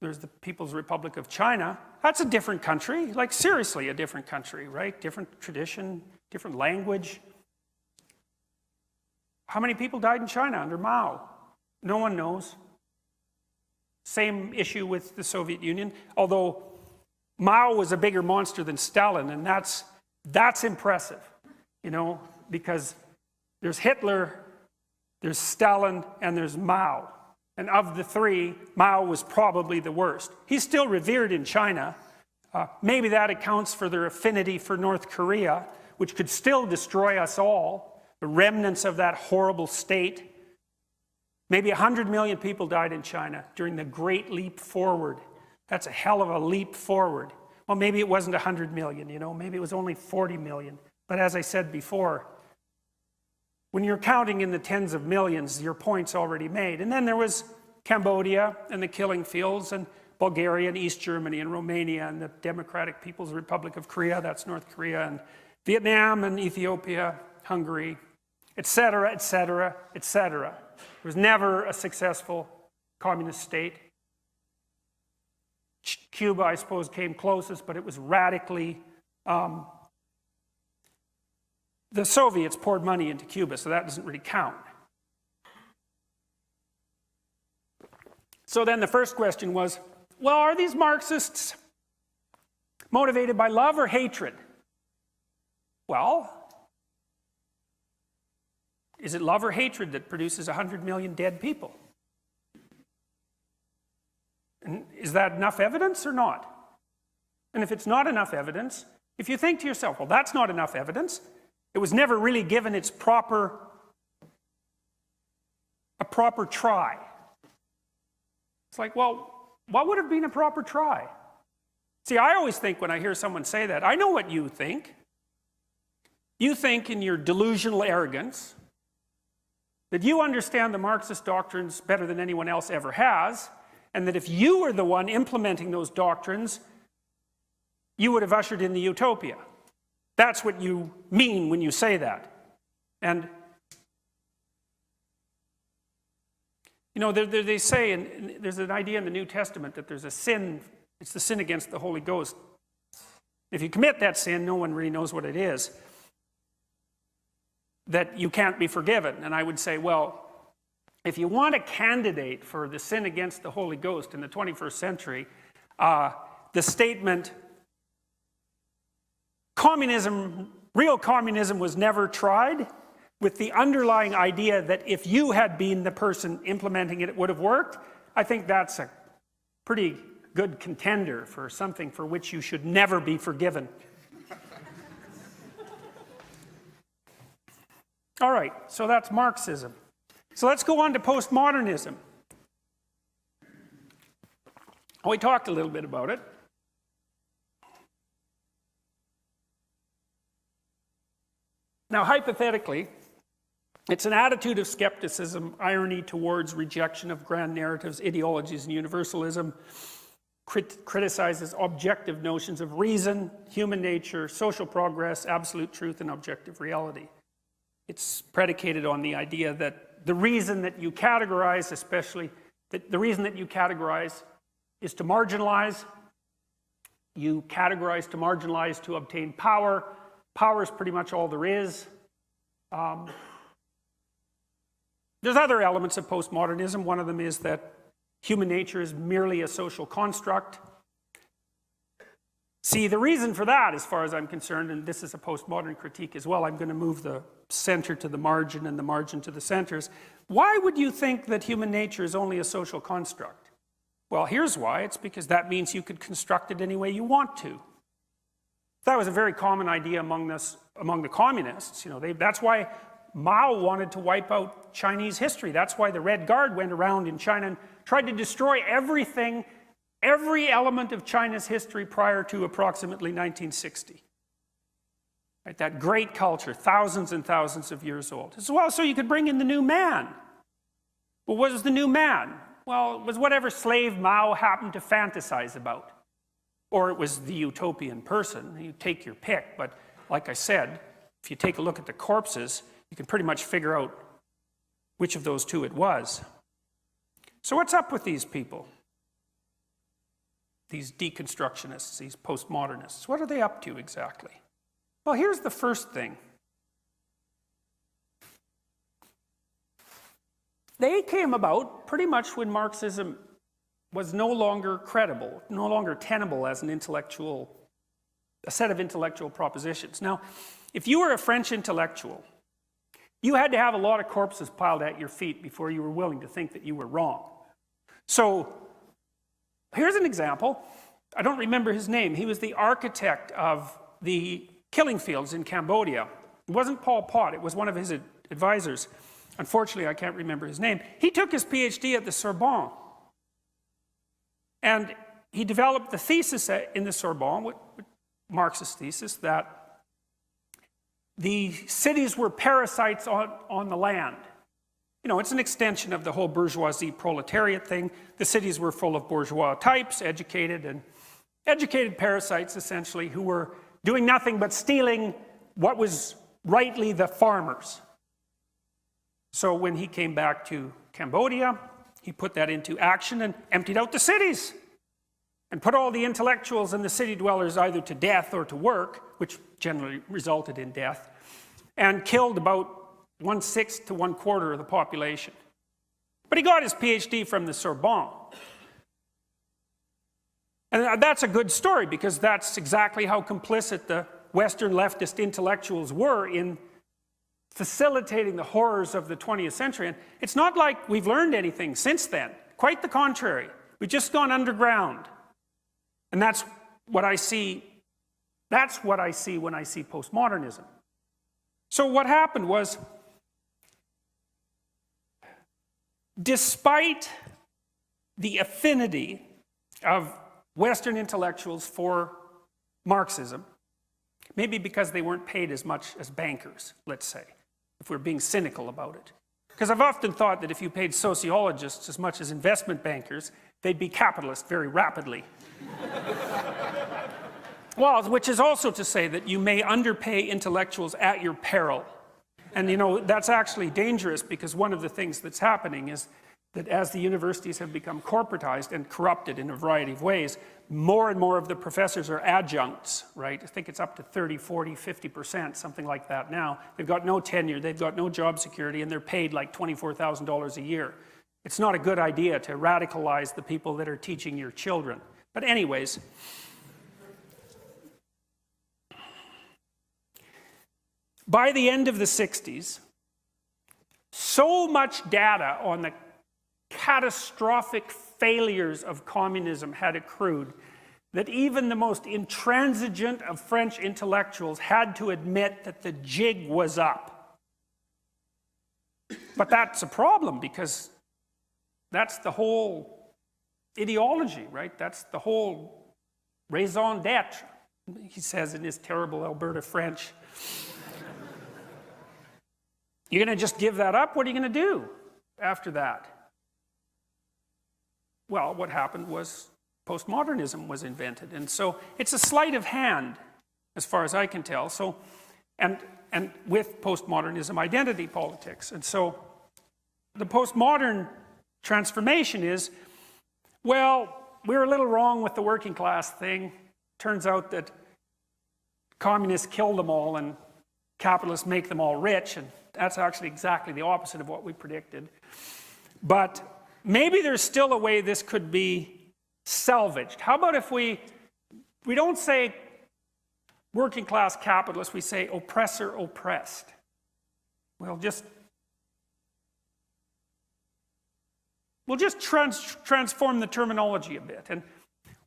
There's the People's Republic of China. That's a different country, like seriously a different country, right? Different tradition, different language. How many people died in China under Mao? No one knows. Same issue with the Soviet Union, although Mao was a bigger monster than Stalin, and that's impressive, you know, because there's Hitler, there's Stalin, and there's Mao. And of the three, Mao was probably the worst. He's still revered in China. Maybe that accounts for their affinity for North Korea, which could still destroy us all, the remnants of that horrible state. Maybe 100 million people died in China during the Great Leap Forward. That's a hell of a leap forward. Well, maybe it wasn't 100 million, you know, maybe it was only 40 million. But as I said before, when you're counting in the tens of millions, your point's already made. And then there was Cambodia and the killing fields, and Bulgaria and East Germany and Romania and the Democratic People's Republic of Korea, that's North Korea, and Vietnam and Ethiopia, Hungary, etc., etc., etc. It was never a successful communist state. Cuba, I suppose, came closest, but it was radically... the Soviets poured money into Cuba, so that doesn't really count. So then the first question was, well, are these Marxists motivated by love or hatred? Well, is it love or hatred that produces 100 million dead people? And is that enough evidence or not? And if it's not enough evidence, if you think to yourself, well, that's not enough evidence, it was never really given its proper try. It's like, well, what would have been a proper try? See, I always think when I hear someone say that, I know what you think. You think in your delusional arrogance that you understand the Marxist doctrines better than anyone else ever has, and that if you were the one implementing those doctrines, you would have ushered in the utopia. That's what you mean when you say that. And, you know, they say, and there's an idea in the New Testament that there's a sin, it's the sin against the Holy Ghost. If you commit that sin, no one really knows what it is, that you can't be forgiven. And I would say, well, if you want a candidate for the sin against the Holy Ghost in the 21st century, the statement, real communism was never tried, with the underlying idea that if you had been the person implementing it, it would have worked, I think that's a pretty good contender for something for which you should never be forgiven. All right, so that's Marxism. So let's go on to postmodernism. We talked a little bit about it. Now, hypothetically, it's an attitude of skepticism, irony towards rejection of grand narratives, ideologies, and universalism, criticizes objective notions of reason, human nature, social progress, absolute truth, and objective reality. It's predicated on the idea that the reason that you categorize, especially, the reason that you categorize is to marginalize. You categorize to marginalize to obtain power. Power is pretty much all there is. There's other elements of postmodernism. One of them is that human nature is merely a social construct. See, the reason for that, as far as I'm concerned, and this is a postmodern critique as well, I'm going to move the center to the margin and the margin to the centers. Why would you think that human nature is only a social construct? Well, here's why. It's because that means you could construct it any way you want to. That was a very common idea among the communists. You know, that's why Mao wanted to wipe out Chinese history. That's why the Red Guard went around in China and tried to destroy everything, every element of China's history prior to approximately 1960. Right, that great culture, thousands and thousands of years old. As well, so you could bring in the new man. Well, what was the new man? Well, it was whatever slave Mao happened to fantasize about. Or it was the utopian person. You take your pick, but like I said, if you take a look at the corpses, you can pretty much figure out which of those two it was. So what's up with these people? these deconstructionists, these postmodernists. What are they up to exactly? Well, here's the first thing. They came about pretty much when Marxism was no longer credible, no longer tenable as a set of intellectual propositions. Now, if you were a French intellectual, you had to have a lot of corpses piled at your feet before you were willing to think that you were wrong. So, here's an example. I don't remember his name. He was the architect of the killing fields in Cambodia. It wasn't Pol Pot, it was one of his advisors. Unfortunately, I can't remember his name. He took his PhD at the Sorbonne. And he developed the thesis in the Sorbonne, Marxist thesis, that the cities were parasites on the land. You know, it's an extension of the whole bourgeoisie proletariat thing. The cities were full of bourgeois types, educated parasites, essentially, who were doing nothing but stealing what was rightly the farmers. So when he came back to Cambodia, he put that into action and emptied out the cities and put all the intellectuals and the city dwellers either to death or to work, which generally resulted in death, and killed about 1/6 to 1/4 of the population. But he got his PhD from the Sorbonne. And that's a good story because that's exactly how complicit the Western leftist intellectuals were in facilitating the horrors of the 20th century. And it's not like we've learned anything since then. Quite the contrary. We've just gone underground. And that's what I see when I see postmodernism. So what happened was, despite the affinity of Western intellectuals for Marxism, maybe because they weren't paid as much as bankers, let's say, if we're being cynical about it. Because I've often thought that if you paid sociologists as much as investment bankers, they'd be capitalist very rapidly. Well, which is also to say that you may underpay intellectuals at your peril. And you know, that's actually dangerous because one of the things that's happening is that as the universities have become corporatized and corrupted in a variety of ways, more and more of the professors are adjuncts, right? I think it's up to 30, 40, 50%, something like that now. They've got no tenure, they've got no job security, and they're paid like $24,000 a year. It's not a good idea to radicalize the people that are teaching your children. But anyways, by the end of the 60s, so much data on the catastrophic failures of communism had accrued that even the most intransigent of French intellectuals had to admit that the jig was up. But that's a problem because that's the whole ideology, right? That's the whole raison d'etre, he says in his terrible Alberta French. You're going to just give that up? What are you going to do after that? Well, what happened was postmodernism was invented. And so it's a sleight of hand, as far as I can tell. So, and with postmodernism, identity politics. And so the postmodern transformation is, well, we were a little wrong with the working class thing. Turns out that communists kill them all and capitalists make them all rich. And that's actually exactly the opposite of what we predicted. But maybe there's still a way this could be salvaged. How about if we don't say working class capitalist, we say oppressor oppressed. We'll just transform the terminology a bit, and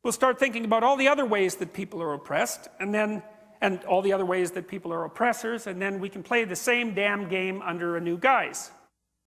we'll start thinking about all the other ways that people are oppressed, and all the other ways that people are oppressors, and then we can play the same damn game under a new guise.